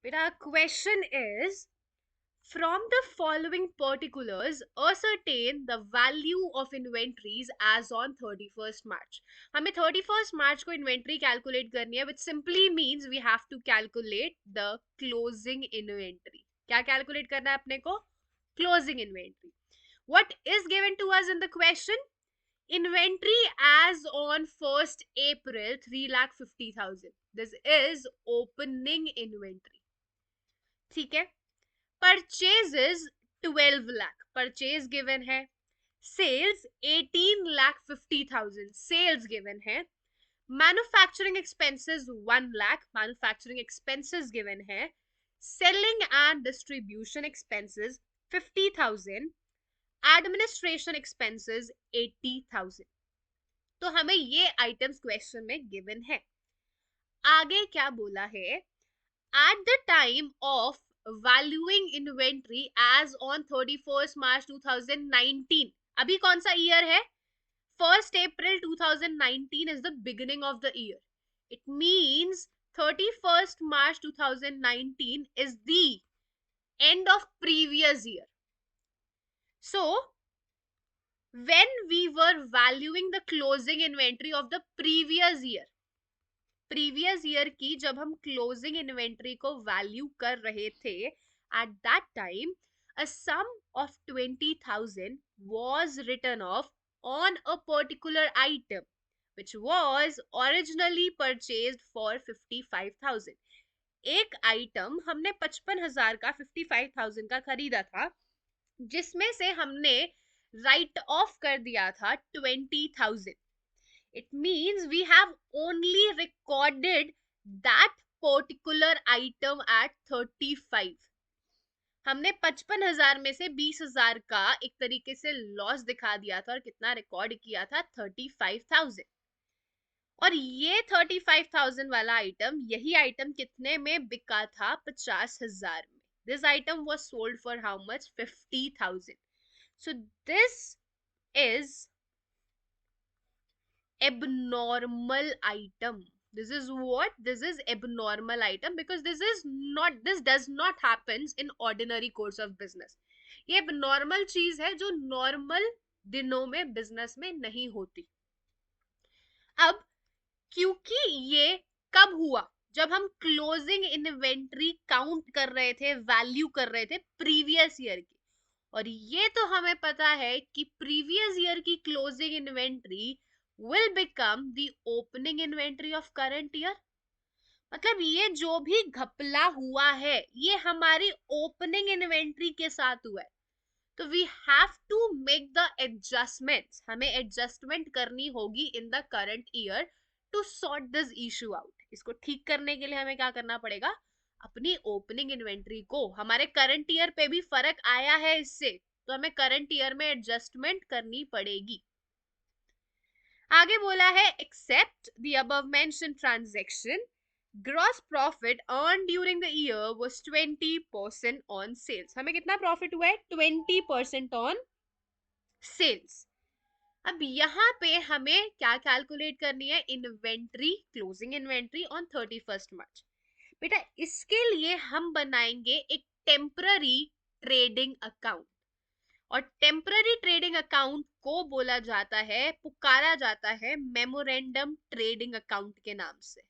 Beta, question is, from the following particulars, ascertain the value of inventories as on 31st March. हमें 31st March को inventory calculate करनी है, which simply means we have to calculate the closing inventory. क्या calculate करना है अपने को? Closing inventory. What is given to us in the question? Inventory as on 1st April 3,50,000. This is opening inventory. ठीक है. Purchases 12 lakh, purchase given है. Sales 18,50,000, sales given है. Manufacturing expenses 1 lakh, manufacturing expenses given है. Selling and distribution expenses 50,000. Administration expenses 80,000. तो हमें ये items question में given है. आगे क्या बोला है? At the time of valuing inventory as on 31st March 2019. अभी कौन सा ईयर है? 1st April 2019 is the beginning of the year. It means 31st March 2019 is the end of previous year. So, when we were valuing the closing inventory of the previous year, previous year की जब हम closing inventory को value कर रहे थे, at that time a sum of 20,000 was written off on a particular item which was originally purchased for 55,000. एक item हमने 55,000 का 55,000 का खरीदा था, जिसमें से हमने राइट ऑफ कर दिया था 20,000. It means we have only recorded that particular item at 35. हमने 55,000 में से 20,000 का एक तरीके से लॉस दिखा दिया था और कितना रिकॉर्ड किया था? 35,000. और ये 35,000 वाला आइटम, यही आइटम कितने में बिका था? 50,000 में. This item was sold for how much? 50,000. So this is abnormal item. This is what? This is abnormal item because this does not happens in ordinary course of business. ये abnormal चीज है जो normal दिनों में business में नहीं होती. अब क्योंकि ये कब हुआ? जब हम क्लोजिंग इन्वेंट्री काउंट कर रहे थे, वैल्यू कर रहे थे प्रीवियस ईयर की. और ये तो हमें पता है कि प्रीवियस ईयर की closing inventory will become the opening inventory of current year. मतलब ये जो भी घपला हुआ है, ये हमारी ओपनिंग इन्वेंट्री के साथ हुआ है. तो we have to make the adjustments. हमें एडजस्टमेंट करनी होगी in the current year to sort this issue out. इसको ठीक करने के लिए हमें क्या करना पड़ेगा? अपनी ओपनिंग इन्वेंट्री को, हमारे करंट ईयर पे भी फर्क आया है इससे, तो हमें करंट ईयर में एडजस्टमेंट करनी पड़ेगी. आगे बोला है except the above mentioned transaction, gross profit earn during the year was 20% on sales. हमें कितना प्रॉफिट हुआ है? 20% ऑन सेल्स. अब यहाँ पे हमें क्या कैलकुलेट करनी है? Inventory, closing inventory on 31st मार्च. बेटा इसके लिए हम बनाएंगे एक टेम्पररी ट्रेडिंग अकाउंट. और टेम्पररी ट्रेडिंग अकाउंट को बोला जाता है, पुकारा जाता है मेमोरेंडम ट्रेडिंग अकाउंट के नाम से.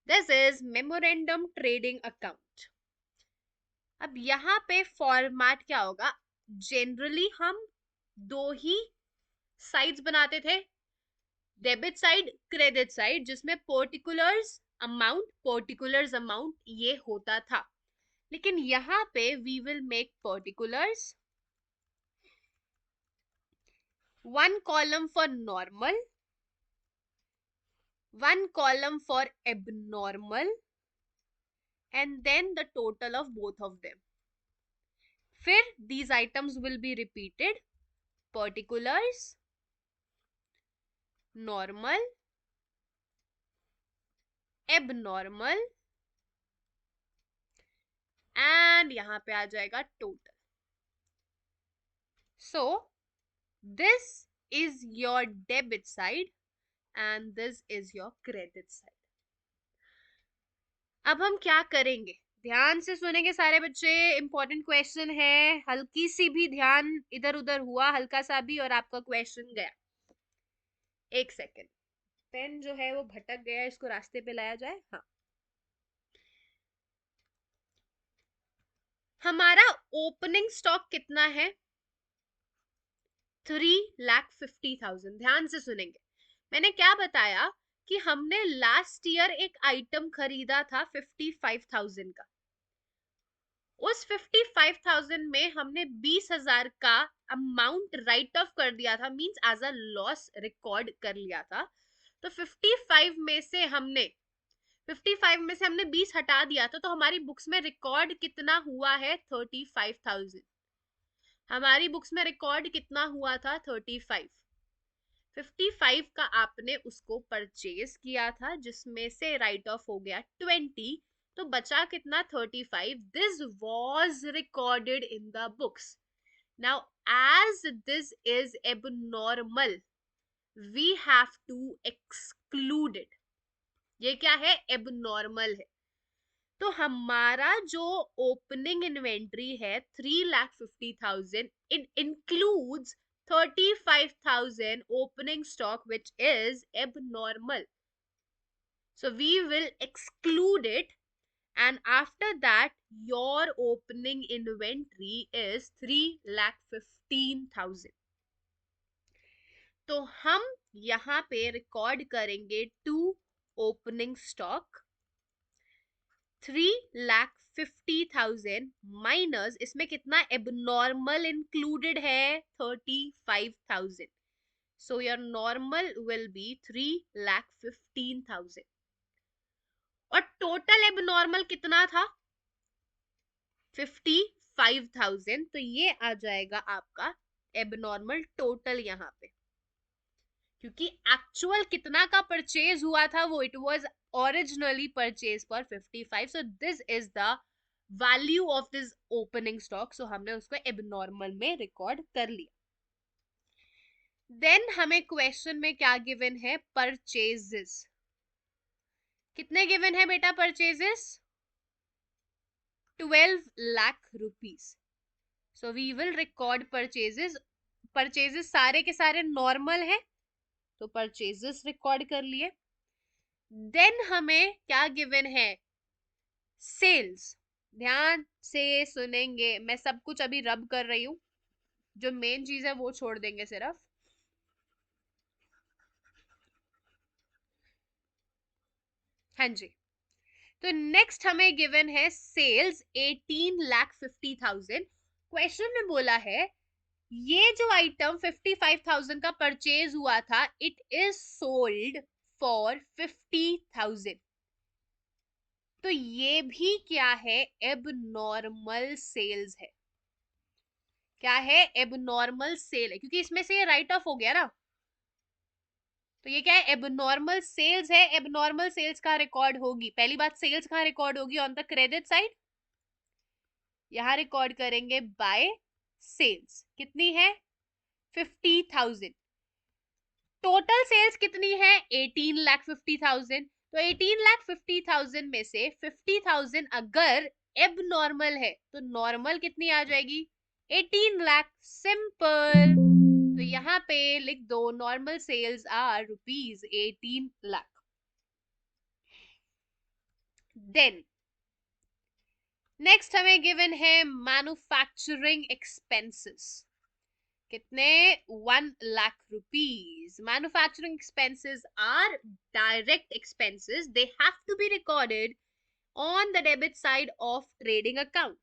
This is memorandum trading account. अब यहाँ पे फॉर्मेट क्या होगा? जनरली हम दो ही साइड्स बनाते थे, डेबिट साइड, क्रेडिट साइड, जिसमें पर्टिकुलर्स अमाउंट ये होता था. लेकिन यहाँ पे we will make particulars, one column for normal, one column for abnormal, and then the total of both of them. फिर these items will be repeated: particulars, normal, abnormal, and यहाँ पे आ जाएगा total. So this is your debit side and this is your credit side. अब हम क्या करेंगे, ध्यान से सुनेंगे सारे बच्चे, इंपॉर्टेंट क्वेश्चन है, हल्की सी भी ध्यान इधर उधर हुआ, हल्का सा भी, और आपका क्वेश्चन गया। एक सेकेंड, पेन जो है वो भटक गया, इसको रास्ते पे लाया जाए। हाँ, हमारा ओपनिंग स्टॉक कितना है? 3,50,000। ध्यान से सुनेंगे, मैंने क्या बताया कि हमने लास्ट ईयर एक आइटम खरीदा था 55,000 का। उस 55,000 में हमने 20,000 का अमाउंट राइट ऑफ कर दिया था, means as a loss record कर लिया था। तो 55 में से हमने 20 हटा दिया था, तो हमारी बुक्स में रिकॉर्ड कितना हुआ है? 35,000। हमारी बुक्स में रिकॉर्ड कितना हुआ था? 35। 55 का आपने उसको परचेज किया था, जिसमें से राइट ऑफ हो गया 20, तो बचा कितना? 35। This was recorded in the books. Now as this is abnormal, we have to exclude it. ये क्या है? एबनॉर्मल है। तो हमारा जो ओपनिंग इन्वेंट्री है 3,50,000, it includes 35,000 opening stock, which is abnormal. So we will exclude it, and after that your opening inventory is 3,15,000. तो हम यहाँ पे रिकॉर्ड करेंगे टू ओपनिंग स्टॉक 3,50,000 माइनस, इसमें कितना एबनॉर्मल इंक्लूडेड है? 35,000. So your normal will be 3,15,000. और total abnormal कितना था? 55,000. तो ये आ जाएगा आपका एबनॉर्मल टोटल यहाँ पे, क्योंकि एक्चुअल कितना का परचेज हुआ था वो, it was originally purchase for 55. So this is the value of this opening stock. So हमने उसको एबनॉर्मल में रिकॉर्ड कर लिया. देन हमें क्वेश्चन में क्या गिवन है? परचेजेस. कितने गिवन है बेटा purchases? 12 lakh rupees. So we will record purchases. Purchases सारे के सारे नॉर्मल है, तो परचेजेस रिकॉर्ड कर लिए. देन हमें क्या गिवन है? सेल्स. ध्यान से सुनेंगे, मैं सब कुछ अभी रब कर रही हूं, जो मेन चीज है वो छोड़ देंगे सिर्फ. हाँ जी, तो नेक्स्ट हमें गिवन है सेल्स 18,50,000. क्वेश्चन में बोला है ये जो आइटम 55,000 का परचेज हुआ था, इट इज सोल्ड फॉर 50,000. तो ये भी क्या है? एबनॉर्मल सेल्स है. क्या है? एबनॉर्मल सेल है, क्योंकि इसमें से ये राइट ऑफ हो गया ना. तो ये क्या है? एबनॉर्मल सेल्स है. एबनॉर्मल सेल्स कहाँ रिकॉर्ड होगी? पहली बात, सेल्स कहाँ रिकॉर्ड होगी? On the credit side. यहां रिकॉर्ड करेंगे बाय सेल्स. कितनी है? 50,000. टोटल सेल्स कितनी है? 18,50,000. तो 18,50,000 में से 50,000 अगर एबनॉर्मल है, तो नॉर्मल कितनी आ जाएगी? 18 लाख. सिंपल. तो यहाँ पे लिख दो, normal sales are rupees 18 lakh. Then next हमें गिवन है मैन्युफैक्चरिंग एक्सपेंसेस. कितने? 1 lakh rupees. Manufacturing expenses are direct expenses. They have to be recorded on the debit side of trading account.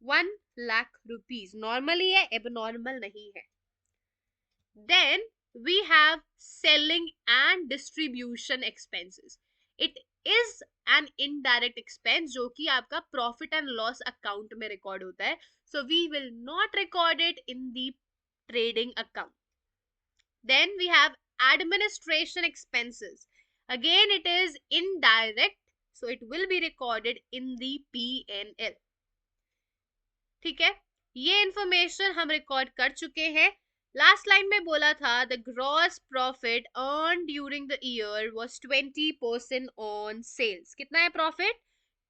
1 lakh rupees normally है, एबनॉर्मल नहीं है. Then we have selling and distribution expenses. It is an indirect expense जो कि आपका profit and loss account में record होता है. So we will not record it in the trading account. Then we have administration expenses. Again it is indirect, so it will be recorded in the P&L. ठीक है, ये information हम record कर चुके हैं. लास्ट लाइन में बोला था the gross profit earn during the year was 20% on sales. कितना है प्रॉफिट?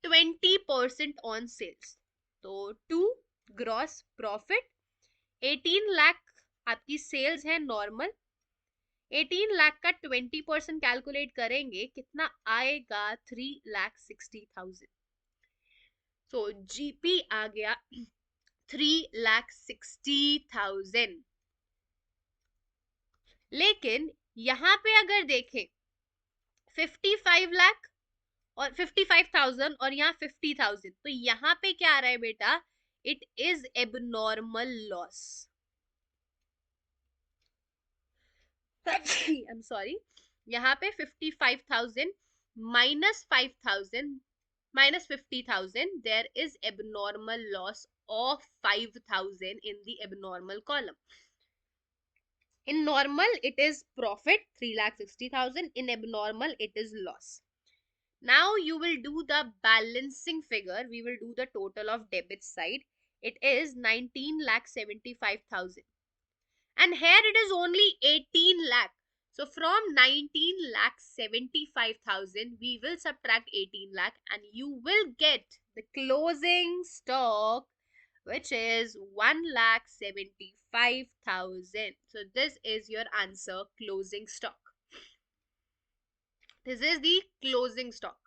20% on sales. तो टू ग्रॉस प्रॉफिट 18 लाख आपकी सेल्स है नॉर्मल. 18 लाख का 20% कैलकुलेट करेंगे कितना आएगा? 3,60,000. सो जीपी आ गया 3,60,000. लेकिन यहां पे अगर देखें 55 लाख और 55,000 और यहाँ 50,000, तो यहाँ पे क्या आ रहा है बेटा? It is abnormal loss. I am sorry. यहाँ पे 55,000 minus 5,000 minus 50,000, there is abnormal loss of 5,000 in the abnormal column. In normal it is profit 3,60,000, in abnormal it is loss. Now you will do the balancing figure. We will do the total of debit side. It is 19,75,000. And here it is only 18 lakh. So from 19,75,000, we will subtract 18 lakh and you will get the closing stock, which is 1,75,000. So this is your answer, closing stock. This is the closing stock.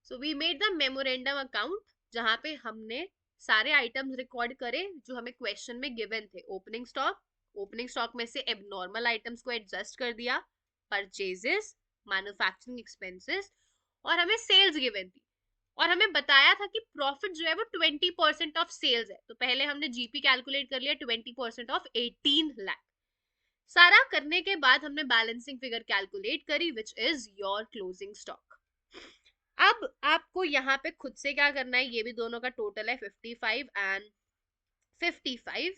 So we made the memorandum account जहां पे हमने सारे items record करे जो हमें question में given थे. Opening stock में से एबनॉर्मल आइटम्स को एडजस्ट कर दिया, परचेजेस, मैन्युफैक्चरिंग एक्सपेंसेस, और हमें सेल्स गिवन थी और हमें बताया था कि प्रॉफिट जो है वो 20% ऑफ सेल्स है. तो पहले हमने जीपी कैलकुलेट कर लिया 20% ऑफ 18 लाख. सारा करने के बाद हमने बैलेंसिंग फिगर कैलकुलेट करी which is your closing stock. अब आपको यहाँ पे खुद से क्या करना है, ये भी दोनों का टोटल है 55 एंड 55.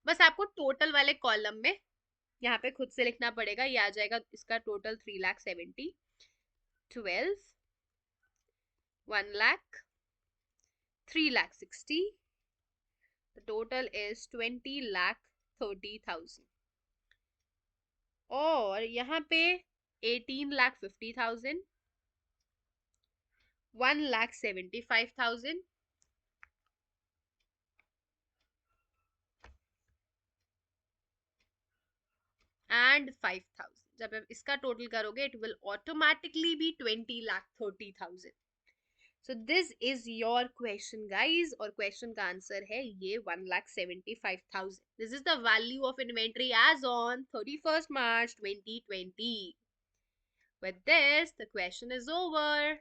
बस आपको टोटल वाले कॉलम में यहाँ पे खुद से लिखना पड़ेगा. ये आ जाएगा इसका total 3,70,000, 12, 1 lakh, 3,60,000. The total is 20,30,000. और यहाँ पे 18,50,000, 1,75,000 and 5,000. जब आप इसका टोटल करोगे it will automatically be 20,30,000. So this is your question guys, और क्वेश्चन का आंसर है ये 1,75,000. This is the value of inventory as on 31st March 2020. With this the question is over.